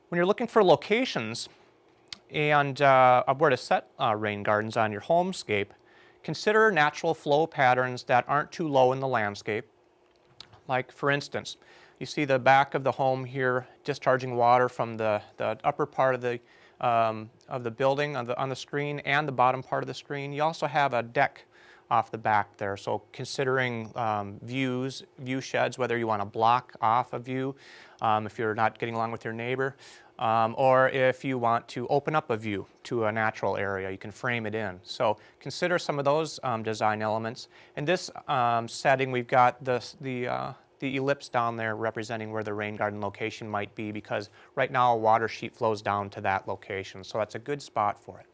When you're looking for locations and of where to set rain gardens on your homescape, consider natural flow patterns that aren't too low in the landscape. Like, for instance, you see the back of the home here discharging water from the upper part of the building on the screen and the bottom part of the screen. You also have a deck off the back there, so considering view sheds, whether you want to block off a view if you're not getting along with your neighbor, or if you want to open up a view to a natural area, you can frame it in. So consider some of those design elements. In this setting, we've got the ellipse down there representing where the rain garden location might be, because right now a water sheet flows down to that location, so that's a good spot for it.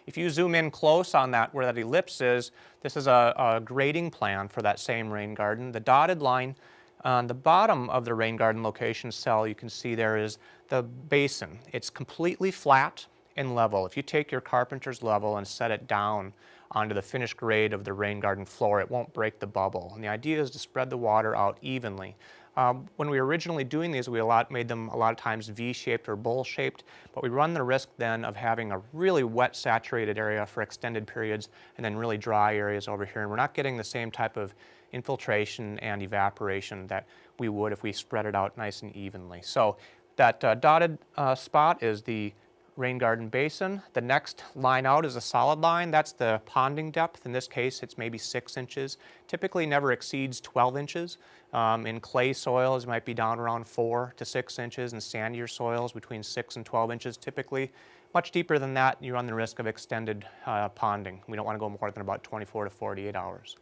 If you zoom in close on that, where that ellipse is, this is a grading plan for that same rain garden. The dotted line on the bottom of the rain garden location cell, you can see there is the basin. It's completely flat and level. If you take your carpenter's level and set it down onto the finished grade of the rain garden floor, it won't break the bubble. And the idea is to spread the water out evenly. When we were originally doing these, we made them a lot of times V-shaped or bowl-shaped, but we run the risk then of having a really wet, saturated area for extended periods and then really dry areas over here. And we're not getting the same type of infiltration and evaporation that we would if we spread it out nice and evenly. So that dotted spot is the rain garden basin. The next line out is a solid line. That's the ponding depth. In this case, it's maybe 6 inches. Typically never exceeds 12 inches. In clay soils, it might be down around 4 to 6 inches. In sandier soils, between 6 and 12 inches typically. Much deeper than that, you run the risk of extended ponding. We don't want to go more than about 24 to 48 hours.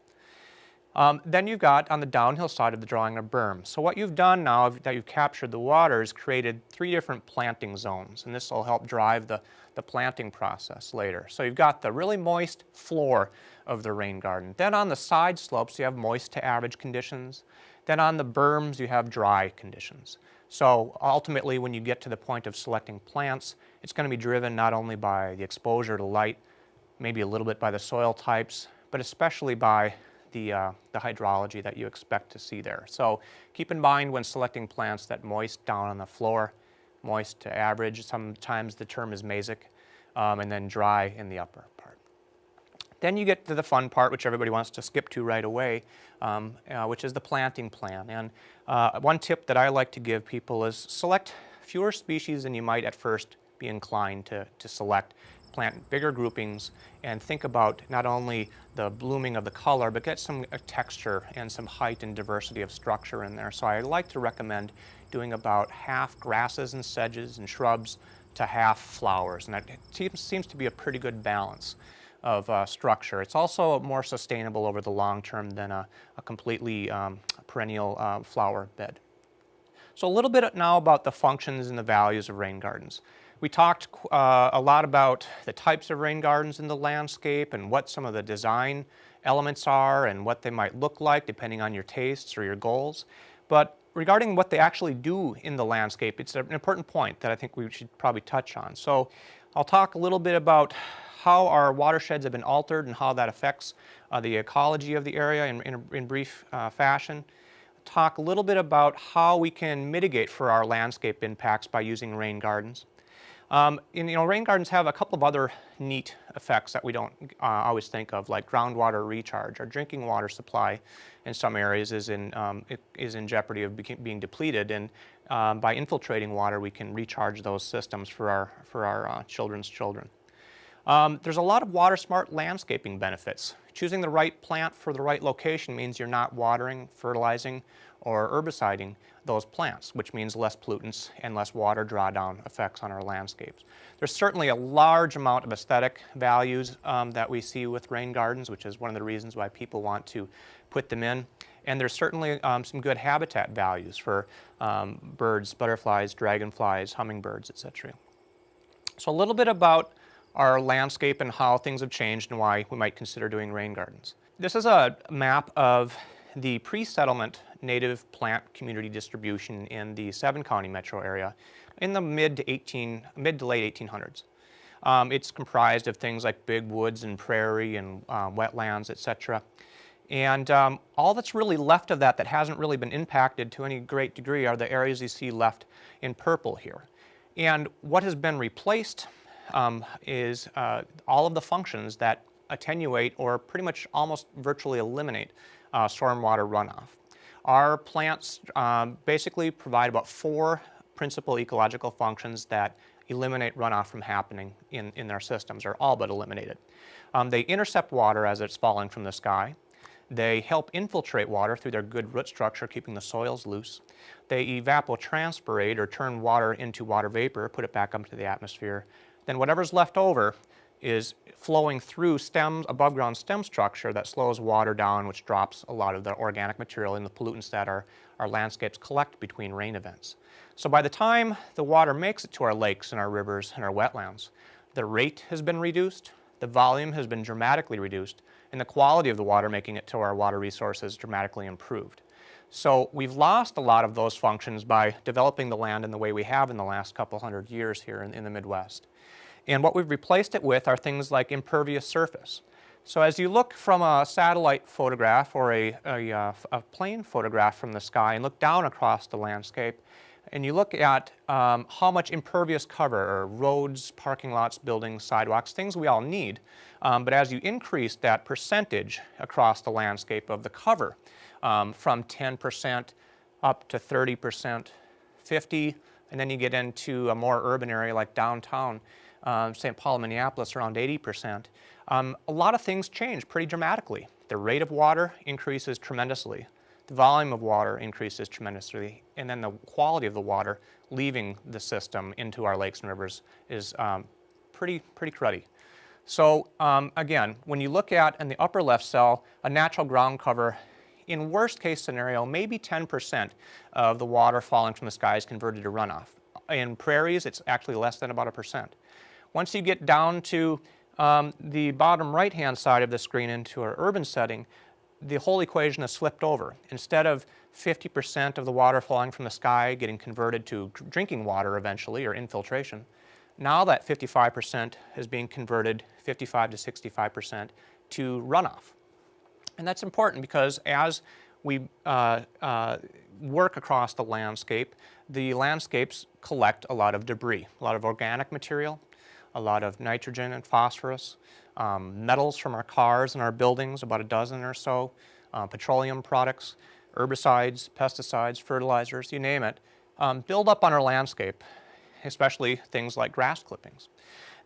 Then you've got on the downhill side of the drawing a berm. So what you've done now that you've captured the water is created 3 different planting zones, and this will help drive the planting process later. So you've got the really moist floor of the rain garden. Then on the side slopes you have moist to average conditions. Then on the berms you have dry conditions. So ultimately when you get to the point of selecting plants, it's going to be driven not only by the exposure to light, maybe a little bit by the soil types, but especially by the hydrology that you expect to see there. So keep in mind when selecting plants that moist down on the floor, moist to average, sometimes the term is mesic, and then dry in the upper part. Then you get to the fun part, which everybody wants to skip to right away, which is the planting plan. And one tip that I like to give people is select fewer species than you might at first be inclined to select. Plant bigger groupings and think about not only the blooming of the color, but get some texture and some height and diversity of structure in there. So I like to recommend doing about half grasses and sedges and shrubs to half flowers, and that seems to be a pretty good balance of structure. It's also more sustainable over the long term than a completely perennial flower bed. So a little bit now about the functions and the values of rain gardens. We talked a lot about the types of rain gardens in the landscape and what some of the design elements are and what they might look like depending on your tastes or your goals. But regarding what they actually do in the landscape, it's an important point that I think we should probably touch on. So I'll talk a little bit about how our watersheds have been altered and how that affects the ecology of the area in brief fashion. Talk a little bit about how we can mitigate for our landscape impacts by using rain gardens. Rain gardens have a couple of other neat effects that we don't always think of, like groundwater recharge. Our drinking water supply in some areas is in jeopardy of being depleted, and by infiltrating water we can recharge those systems for our children's children. There's a lot of Watersmart landscaping benefits. Choosing the right plant for the right location means you're not watering, fertilizing, or herbiciding those plants, which means less pollutants and less water drawdown effects on our landscapes. There's certainly a large amount of aesthetic values that we see with rain gardens, which is one of the reasons why people want to put them in. And there's certainly some good habitat values for birds, butterflies, dragonflies, hummingbirds, etc. So a little bit about our landscape and how things have changed and why we might consider doing rain gardens. This is a map of the pre-settlement native plant community distribution in the 7-county metro area in the mid to late 1800s. It's comprised of things like big woods and prairie and wetlands, etc. And all that's really left of that hasn't really been impacted to any great degree are the areas you see left in purple here. And what has been replaced is all of the functions that attenuate or pretty much almost virtually eliminate stormwater runoff. Our plants basically provide about 4 principal ecological functions that eliminate runoff from happening in their systems, or all but eliminated. They intercept water as it's falling from the sky. They help infiltrate water through their good root structure, keeping the soils loose. They evapotranspirate, or turn water into water vapor, put it back up into the atmosphere. Then whatever's left over is flowing through stems, above ground stem structure that slows water down, which drops a lot of the organic material and the pollutants that our landscapes collect between rain events. So by the time the water makes it to our lakes and our rivers and our wetlands, the rate has been reduced, the volume has been dramatically reduced, and the quality of the water making it to our water resources dramatically improved. So we've lost a lot of those functions by developing the land in the way we have in the last couple hundred years here in the Midwest. And what we've replaced it with are things like impervious surface. So as you look from a satellite photograph or a plane photograph from the sky and look down across the landscape, and you look at how much impervious cover, or roads, parking lots, buildings, sidewalks, things we all need, but as you increase that percentage across the landscape of the cover from 10% up to 30%, 50%, and then you get into a more urban area like downtown, St. Paul, Minneapolis, around 80%, a lot of things change pretty dramatically. The rate of water increases tremendously. The volume of water increases tremendously, and then the quality of the water leaving the system into our lakes and rivers is pretty cruddy. So again, when you look at, in the upper left cell, a natural ground cover, in worst case scenario, maybe 10% of the water falling from the sky is converted to runoff. In prairies, it's actually less than about 1%. Once you get down to the bottom right-hand side of the screen into our urban setting, the whole equation is flipped over. Instead of 50% of the water falling from the sky getting converted to drinking water eventually, or infiltration, now that 55% is being converted, 55 to 65%, to runoff. And that's important because as we work across the landscapes collect a lot of debris, a lot of organic material, a lot of nitrogen and phosphorus, metals from our cars and our buildings, about a dozen or so, petroleum products, herbicides, pesticides, fertilizers, you name it, build up on our landscape, especially things like grass clippings.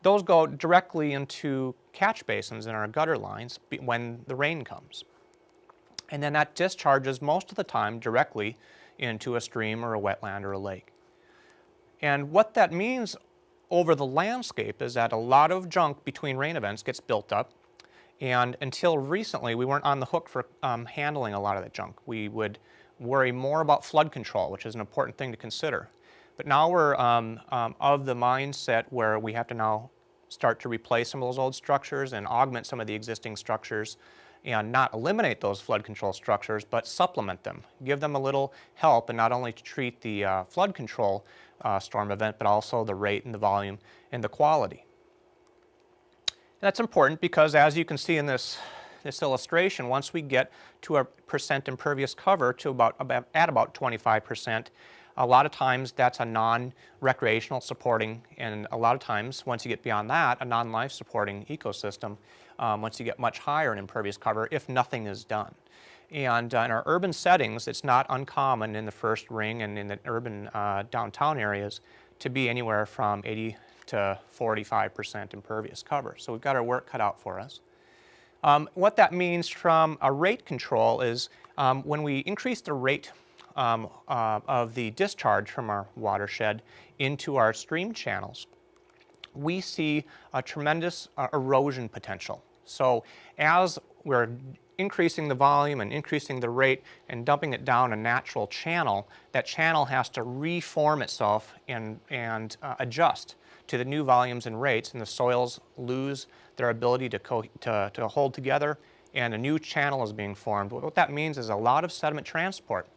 Those go directly into catch basins in our gutter lines when the rain comes. And then that discharges most of the time directly into a stream or a wetland or a lake. And what that means over the landscape is that a lot of junk between rain events gets built up, and until recently we weren't on the hook for handling a lot of that junk. We would worry more about flood control, which is an important thing to consider. But now we're of the mindset where we have to now start to replace some of those old structures and augment some of the existing structures, and not eliminate those flood control structures, but supplement them. Give them a little help, and not only to treat the flood control storm event, but also the rate and the volume and the quality. And that's important because, as you can see in this illustration, once we get to a percent impervious cover to about 25%, a lot of times that's a non-recreational supporting, and a lot of times, once you get beyond that, a non-life supporting ecosystem, once you get much higher in impervious cover, if nothing is done. And in our urban settings, it's not uncommon in the first ring and in the urban downtown areas to be anywhere from 80 to 45% impervious cover. So we've got our work cut out for us. What that means from a rate control is when we increase the rate of the discharge from our watershed into our stream channels, we see a tremendous erosion potential. So as we're increasing the volume and increasing the rate and dumping it down a natural channel, that channel has to reform itself and adjust to the new volumes and rates, and the soils lose their ability to hold together, and a new channel is being formed. What that means is a lot of sediment transport